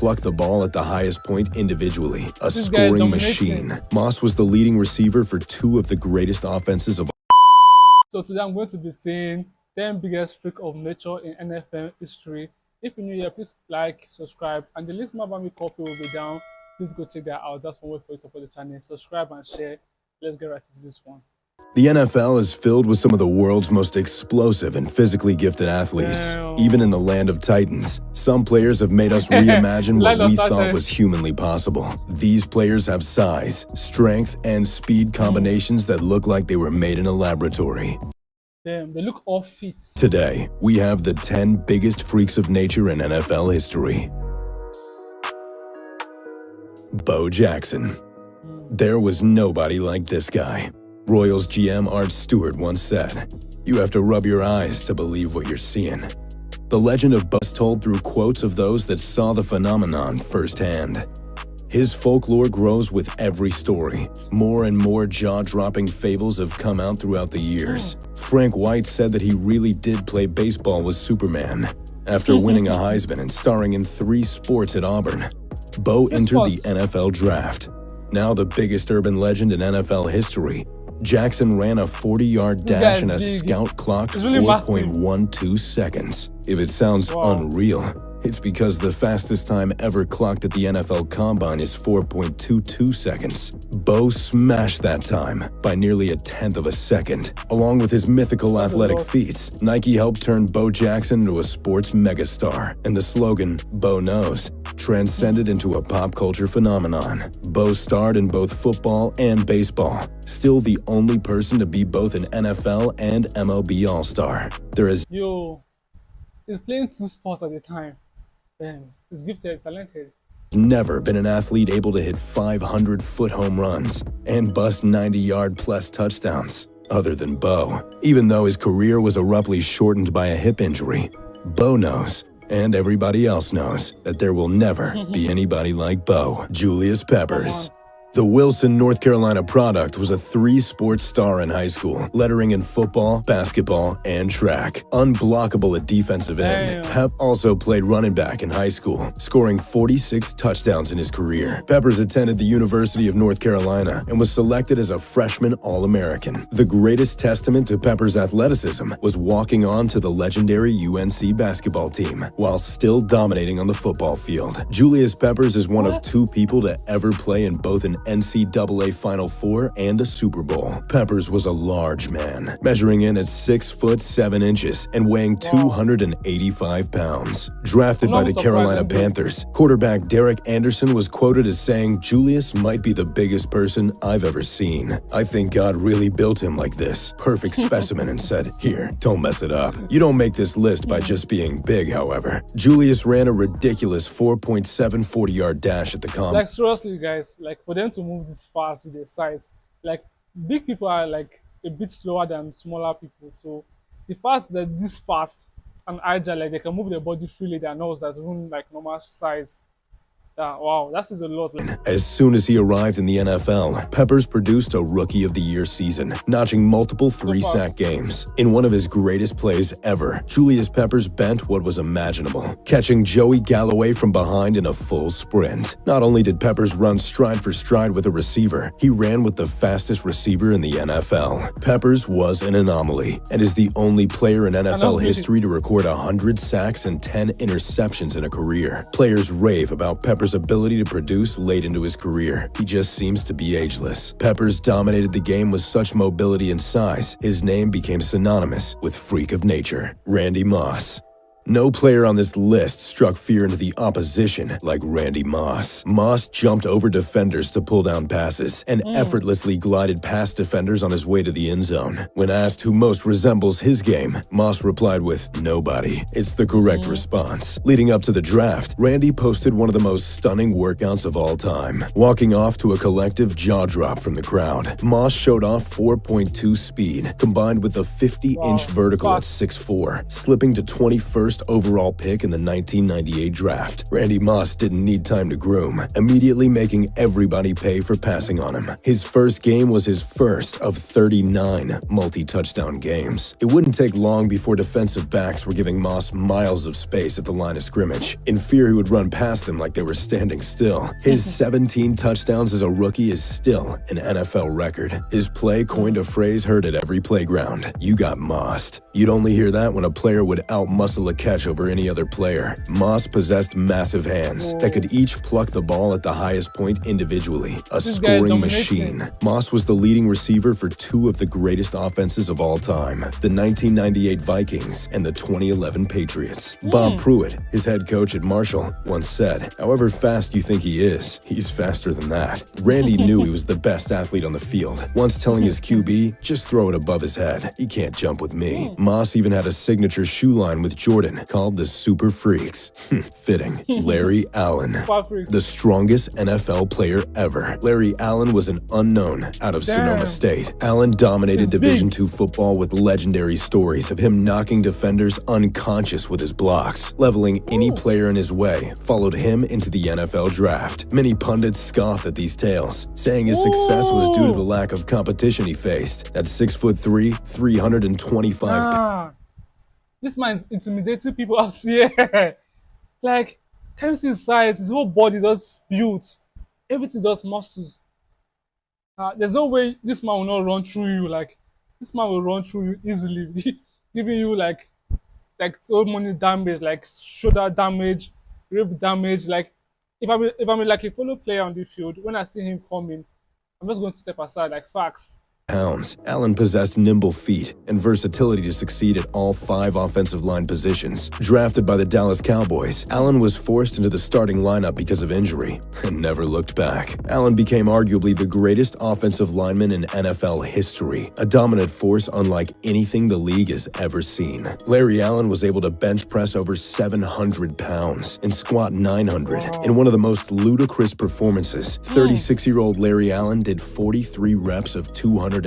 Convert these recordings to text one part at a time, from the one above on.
pluck the ball at the highest point individually, a scoring machine. Moss was the leading receiver for two of the greatest offenses of So today I'm going to be saying 10 biggest freak of nature in NFL history. If you're new here, please like, subscribe, and the list about me coffee will be down. Please go check that out. That's one way for you to support the channel. Subscribe and share. Let's get right into this one. The NFL is filled with some of the world's most explosive and physically gifted athletes. Even in the land of titans, some players have made us reimagine what we thought was humanly possible. These players have size, strength, and speed combinations that look like they were made in a laboratory. Damn, they look all fit. Today, we have the 10 biggest freaks of nature in NFL history. Bo Jackson. There was nobody like this guy. Royals GM Art Stewart once said, "You have to rub your eyes to believe what you're seeing." The legend of Bo is told through quotes of those that saw the phenomenon firsthand. His folklore grows with every story. More and more jaw-dropping fables have come out throughout the years. Frank White said that he really did play baseball with Superman. After winning a Heisman and starring in 3 sports at Auburn, Bo entered the NFL draft. Now the biggest urban legend in NFL history, Jackson ran a 40-yard dash and a scout clocked 4.12 seconds. If it sounds unreal, it's because the fastest time ever clocked at the NFL Combine is 4.22 seconds. Bo smashed that time by nearly 1/10 of a second. Along with his mythical athletic feats, Nike helped turn Bo Jackson into a sports megastar, and the slogan, "Bo Knows," transcended into a pop culture phenomenon. Bo starred in both football and baseball, still the only person to be both an NFL and MLB All-Star. There is he's playing 2 sports at a time. Damn, he's gifted, he's talented. Never been an athlete able to hit 500-foot home runs and bust 90-yard-plus touchdowns, other than Bo. Even though his career was abruptly shortened by a hip injury, Bo knows, and everybody else knows, that there will never be anybody like Bo. Julius Peppers. The Wilson, North Carolina product was a 3-sport star in high school, lettering in football, basketball, and track. Unblockable at defensive end, Pep also played running back in high school, scoring 46 touchdowns in his career. Peppers attended the University of North Carolina and was selected as a freshman All-American. The greatest testament to Peppers' athleticism was walking on to the legendary UNC basketball team, while still dominating on the football field. Julius Peppers is one of 2 people to ever play in both an NCAA Final Four and a Super Bowl. Peppers was a large man, measuring in at 6 foot 7 inches and weighing 285 pounds. Drafted by the Carolina Panthers, quarterback Derek Anderson was quoted as saying, "Julius might be the biggest person I've ever seen. I think God really built him like this. Perfect specimen," and said, "Here, don't mess it up." You don't make this list by just being big, however. Julius ran a ridiculous 4.7 40-yard dash at the Combine. Like, seriously, guys, like, for them to move this fast with their size, like, big people are like a bit slower than smaller people. So the fact that this fast and agile, like, they can move their body freely, they are not that's even like normal size. Wow, that is a lot. As soon as he arrived in the NFL, Peppers produced a Rookie of the Year season, notching multiple 3-sack games. In one of his greatest plays ever, Julius Peppers bent what was imaginable, catching Joey Galloway from behind in a full sprint. Not only did Peppers run stride for stride with a receiver, he ran with the fastest receiver in the NFL. Peppers was an anomaly, and is the only player in NFL history to record 100 sacks and 10 interceptions in a career. Players rave about Peppers' ability to produce late into his career. He just seems to be ageless. Peppers dominated the game with such mobility and size, his name became synonymous with freak of nature. Randy Moss. No player on this list struck fear into the opposition like Randy Moss. Moss jumped over defenders to pull down passes and effortlessly glided past defenders on his way to the end zone. When asked who most resembles his game, Moss replied with, "Nobody." It's the correct response. Leading up to the draft, Randy posted one of the most stunning workouts of all time, walking off to a collective jaw drop from the crowd. Moss showed off 4.2 speed, combined with a 50-inch vertical at 6'4", slipping to 21st first overall pick in the 1998 draft. Randy Moss didn't need time to groom, immediately making everybody pay for passing on him. His first game was his first of 39 multi-touchdown games. It wouldn't take long before defensive backs were giving Moss miles of space at the line of scrimmage, in fear he would run past them like they were standing still. His 17 touchdowns as a rookie is still an NFL record. His play coined a phrase heard at every playground: "You got mossed." You'd only hear that when a player would out-muscle a catch over any other player. Moss possessed massive hands that could each pluck the ball at the highest point individually, a scoring machine. Moss was the leading receiver for two of the greatest offenses of all time, the 1998 Vikings and the 2011 Patriots. Bob Pruitt, his head coach at Marshall, once said, "However fast you think he is, he's faster than that." Randy knew he was the best athlete on the field, once telling his QB, "Just throw it above his head. He can't jump with me." Moss even had a signature shoe line with Jordan called the Super Freaks. Fitting. Larry Allen, the strongest NFL player ever. Larry Allen was an unknown out of Sonoma State. Allen dominated Division II football with legendary stories of him knocking defenders unconscious with his blocks. Leveling any player in his way followed him into the NFL draft. Many pundits scoffed at these tales, saying his success was due to the lack of competition he faced. At 6'3", 325 pounds. This man is intimidating people out here. Like, can you see his size? His whole body just built. Everything just muscles. There's no way this man will not run through you. Like, this man will run through you easily, giving you like so many damage, like shoulder damage, rib damage. Like, if I'm like a fellow player on the field, when I see him coming, I'm just going to step aside, like facts. Allen possessed nimble feet and versatility to succeed at all 5 offensive line positions. Drafted by the Dallas Cowboys, Allen was forced into the starting lineup because of injury and never looked back. Allen became arguably the greatest offensive lineman in NFL history, a dominant force unlike anything the league has ever seen. Larry Allen was able to bench press over 700 pounds and squat 900. In one of the most ludicrous performances, 36-year-old Larry Allen did 43 reps of 225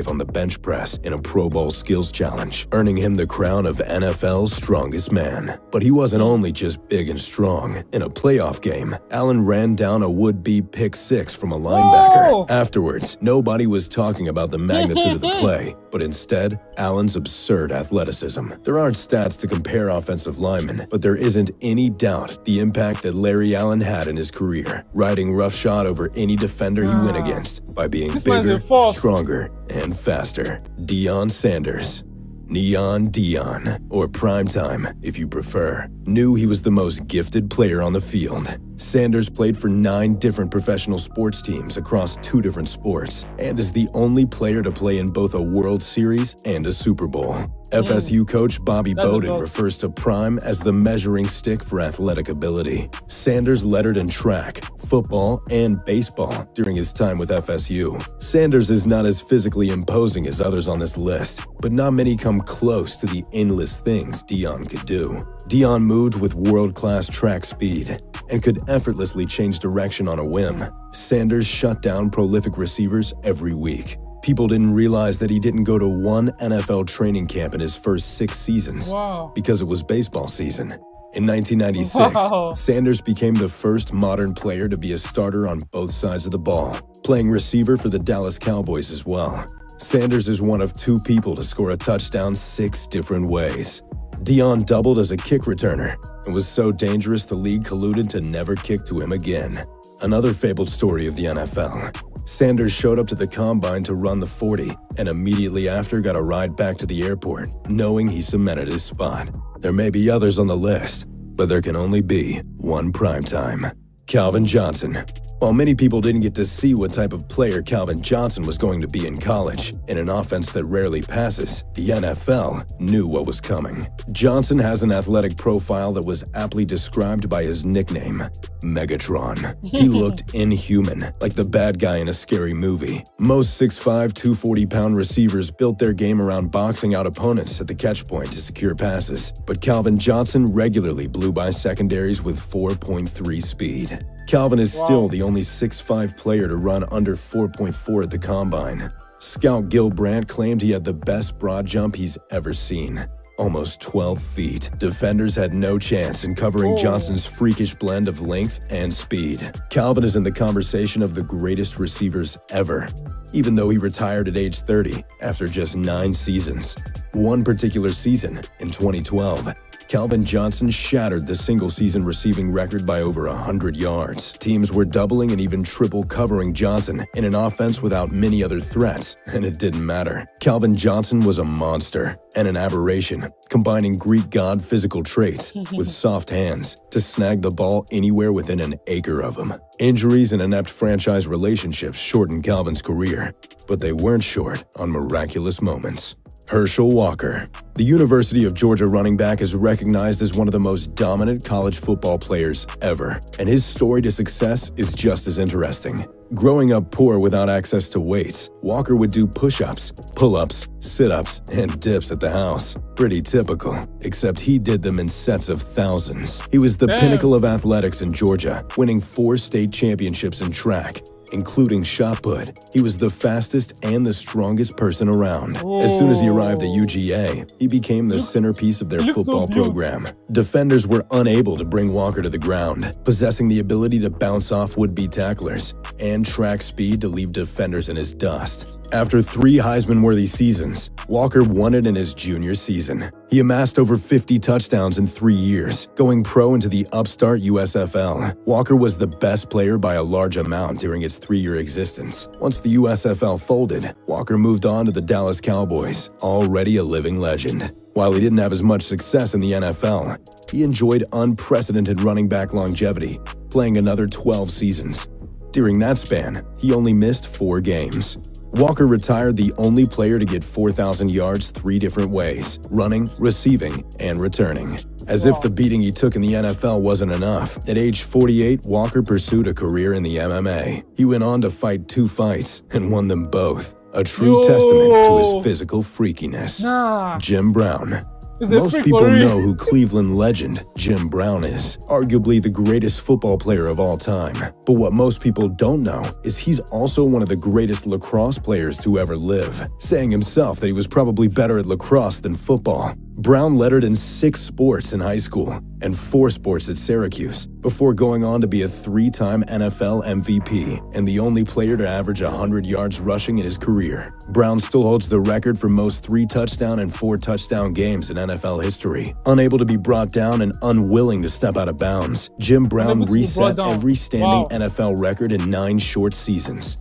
on the bench press in a Pro Bowl skills challenge, earning him the crown of NFL's strongest man. But he wasn't only just big and strong. In a playoff game, Allen ran down a would-be pick 6 from a linebacker. Afterwards, nobody was talking about the magnitude of the play, but instead, Allen's absurd athleticism. There aren't stats to compare offensive linemen, but there isn't any doubt the impact that Larry Allen had in his career, riding roughshod over any defender he went against by being bigger, stronger, and faster. Deion Sanders, Neon Deion, or Primetime if you prefer, knew he was the most gifted player on the field. Sanders played for 9 different professional sports teams across 2 different sports, and is the only player to play in both a World Series and a Super Bowl. FSU coach Bobby Bowden refers to Prime as the measuring stick for athletic ability. Sanders lettered in track, football, and baseball during his time with FSU. Sanders is not as physically imposing as others on this list, but not many come close to the endless things Deion could do. Deion moved with world-class track speed and could effortlessly change direction on a whim. Sanders shut down prolific receivers every week. People didn't realize that he didn't go to one NFL training camp in his first 6 seasons because it was baseball season. In 1996, Sanders became the first modern player to be a starter on both sides of the ball, playing receiver for the Dallas Cowboys as well. Sanders is one of 2 people to score a touchdown 6 different ways. Deion doubled as a kick returner and was so dangerous the league colluded to never kick to him again. Another fabled story of the NFL. Sanders showed up to the combine to run the 40 and immediately after got a ride back to the airport, knowing he cemented his spot. There may be others on the list, but there can only be one primetime. Calvin Johnson. While many people didn't get to see what type of player Calvin Johnson was going to be in college, in an offense that rarely passes, the NFL knew what was coming. Johnson has an athletic profile that was aptly described by his nickname, Megatron. He looked inhuman, like the bad guy in a scary movie. Most 6'5", 240-pound receivers built their game around boxing out opponents at the catch point to secure passes, but Calvin Johnson regularly blew by secondaries with 4.3 speed. Calvin is still the only 6'5" player to run under 4.4 at the combine. Scout Gil Brandt claimed he had the best broad jump he's ever seen. almost 12 feet. Defenders had no chance in covering Johnson's freakish blend of length and speed. Calvin is in the conversation of the greatest receivers ever, even though he retired at age 30 after just 9 seasons. One particular season, in 2012, Calvin Johnson shattered the single-season receiving record by over 100 yards. Teams were doubling and even triple covering Johnson in an offense without many other threats, and it didn't matter. Calvin Johnson was a monster and an aberration, combining Greek god physical traits with soft hands to snag the ball anywhere within an acre of him. Injuries and inept franchise relationships shortened Calvin's career, but they weren't short on miraculous moments. Herschel Walker. The University of Georgia running back is recognized as one of the most dominant college football players ever, and his story to success is just as interesting. Growing up poor without access to weights, Walker would do push-ups, pull-ups, sit-ups, and dips at the house. Pretty typical, except he did them in sets of thousands. He was the pinnacle of athletics in Georgia, winning 4 state championships in track, including shot put. He was the fastest and the strongest person around. As soon as he arrived at UGA, he became the centerpiece of their football program. Defenders were unable to bring Walker to the ground, possessing the ability to bounce off would-be tacklers and track speed to leave defenders in his dust. After 3 Heisman-worthy seasons, Walker won it in his junior season. He amassed over 50 touchdowns in 3 years, going pro into the upstart USFL. Walker was the best player by a large amount during its 3-year existence. Once the USFL folded, Walker moved on to the Dallas Cowboys, already a living legend. While he didn't have as much success in the NFL, he enjoyed unprecedented running back longevity, playing another 12 seasons. During that span, he only missed 4 games. Walker retired the only player to get 4,000 yards 3 different ways: running, receiving, and returning. As if the beating he took in the NFL wasn't enough, at age 48, Walker pursued a career in the MMA. He went on to fight 2 fights and won them both, a true testament to his physical freakiness. Jim Brown. Most people know who Cleveland legend Jim Brown is, arguably the greatest football player of all time. But what most people don't know is he's also one of the greatest lacrosse players to ever live, saying himself that he was probably better at lacrosse than football. Brown lettered in 6 sports in high school and 4 sports at Syracuse, before going on to be a 3-time NFL MVP and the only player to average 100 yards rushing in his career. Brown still holds the record for most 3-touchdown and 4-touchdown games in NFL history. Unable to be brought down and unwilling to step out of bounds, Jim Brown reset every standing NFL record in 9 short seasons.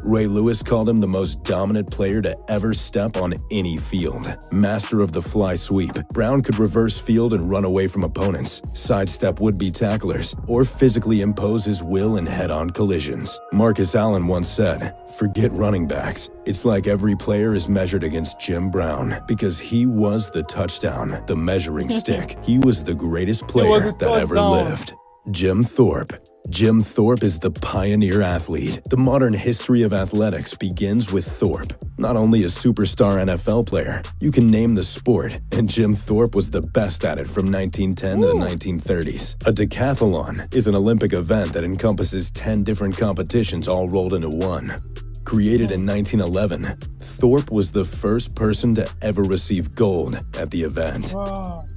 Ray Lewis called him the most dominant player to ever step on any field. Master of the fly sweep, Brown could reverse field and run away from opponents, sidestep would-be tacklers, or physically impose his will in head-on collisions. Marcus Allen once said, "Forget running backs. It's like every player is measured against Jim Brown, because he was the touchdown, the measuring stick. He was the greatest player that ever lived." Jim Thorpe. Jim Thorpe is the pioneer athlete. The modern history of athletics begins with Thorpe. Not only a superstar NFL player, you can name the sport, and Jim Thorpe was the best at it from 1910 to the 1930s. A decathlon is an Olympic event that encompasses 10 different competitions all rolled into one. Created in 1911, Thorpe was the first person to ever receive gold at the event.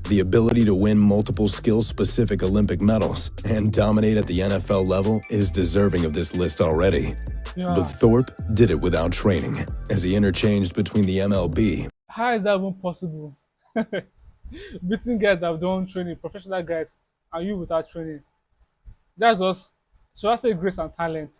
The ability to win multiple skill-specific Olympic medals and dominate at the NFL level is deserving of this list already. But Thorpe did it without training, as he interchanged between the MLB. How is that even possible? Beating guys that have done training, professional guys, and you without training. That's just, should I say, grace and talent?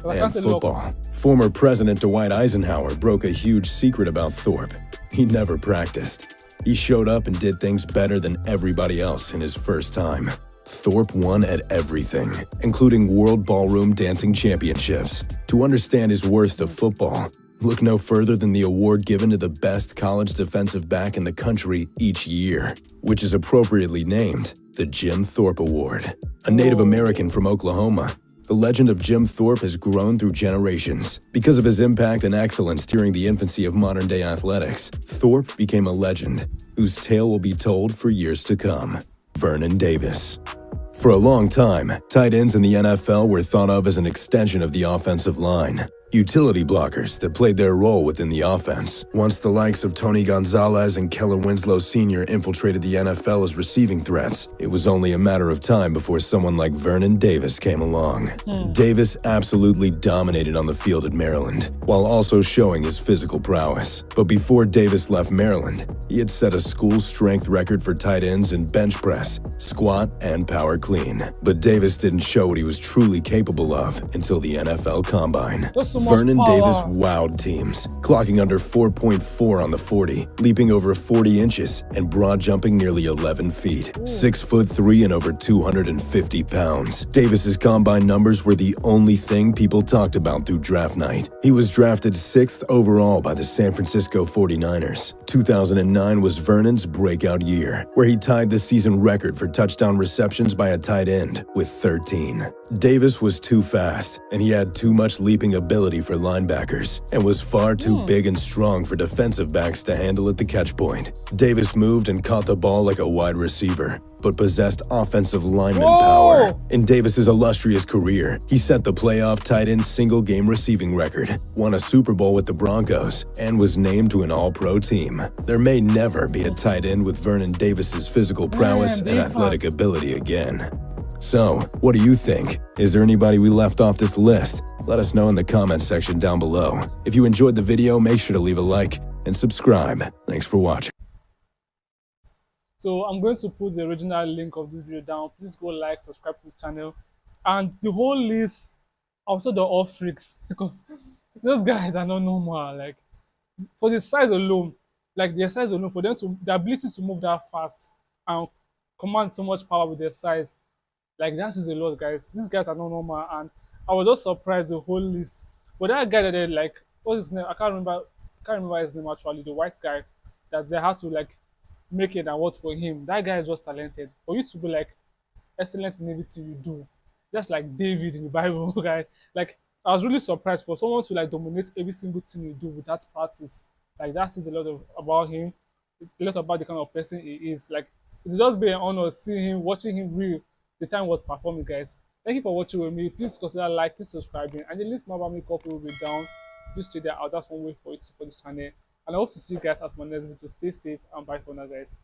And football. Former President Dwight Eisenhower broke a huge secret about Thorpe. He never practiced. He showed up and did things better than everybody else in his first time. Thorpe won at everything, including World Ballroom Dancing Championships. To understand his worth to football, look no further than the award given to the best college defensive back in the country each year, which is appropriately named the Jim Thorpe Award. A Native American from Oklahoma, the legend of Jim Thorpe has grown through generations. Because of his impact and excellence during the infancy of modern-day athletics, Thorpe became a legend whose tale will be told for years to come. Vernon Davis. For a long time, tight ends in the NFL were thought of as an extension of the offensive line. Utility blockers that played their role within the offense. Once the likes of Tony Gonzalez and Kellen Winslow Sr. infiltrated the NFL as receiving threats, it was only a matter of time before someone like Vernon Davis came along. Davis absolutely dominated on the field at Maryland, while also showing his physical prowess. But before Davis left Maryland, he had set a school strength record for tight ends in bench press, squat, and power clean. But Davis didn't show what he was truly capable of until the NFL Combine. Vernon Davis wowed teams, clocking under 4.4 on the 40, leaping over 40 inches, and broad jumping nearly 11 feet. 6'3" and over 250 pounds. Davis's combine numbers were the only thing people talked about through draft night. He was drafted 6th overall by the San Francisco 49ers. 2009 was Vernon's breakout year, where he tied the season record for touchdown receptions by a tight end with 13. Davis was too fast, and he had too much leaping ability for linebackers, and was far too big and strong for defensive backs to handle at the catch point. Davis moved and caught the ball like a wide receiver, but possessed offensive lineman power. In Davis's illustrious career, he set the playoff tight end single-game receiving record, won a Super Bowl with the Broncos, and was named to an All-Pro team. There may never be a tight end with Vernon Davis's physical prowess and athletic ability again. So, what do you think? Is there anybody we left off this list? Let us know in the comments section down below. If you enjoyed the video, make sure to leave a like and subscribe. Thanks for watching. So I'm going to put the original link of this video down. Please go like, subscribe to this channel. And the whole list, also they're all freaks because those guys are not normal. Like, for the size alone, like their size alone, for them to, the ability to move that fast and command so much power with their size, like that is a lot, guys. These guys are not normal, and I was just surprised the whole list. But that guy that they like, what's his name? I can't remember his name actually. The white guy that they had to like make it and work for him. That guy is just talented. For you to be like excellent in everything you do, just like David in the Bible, guy. Like I was really surprised for someone to like dominate every single thing you do without practice. Like that says a lot about him, a lot about the kind of person he is. Like it's just been an honor seeing him, watching him real the time was performing, guys. Thank you for watching with me. Please consider liking, subscribing, and the list more about me copy will be down. Just check that out. That's one way for you to support this channel. And I hope to see you guys at my next video. Stay safe and bye for now, guys.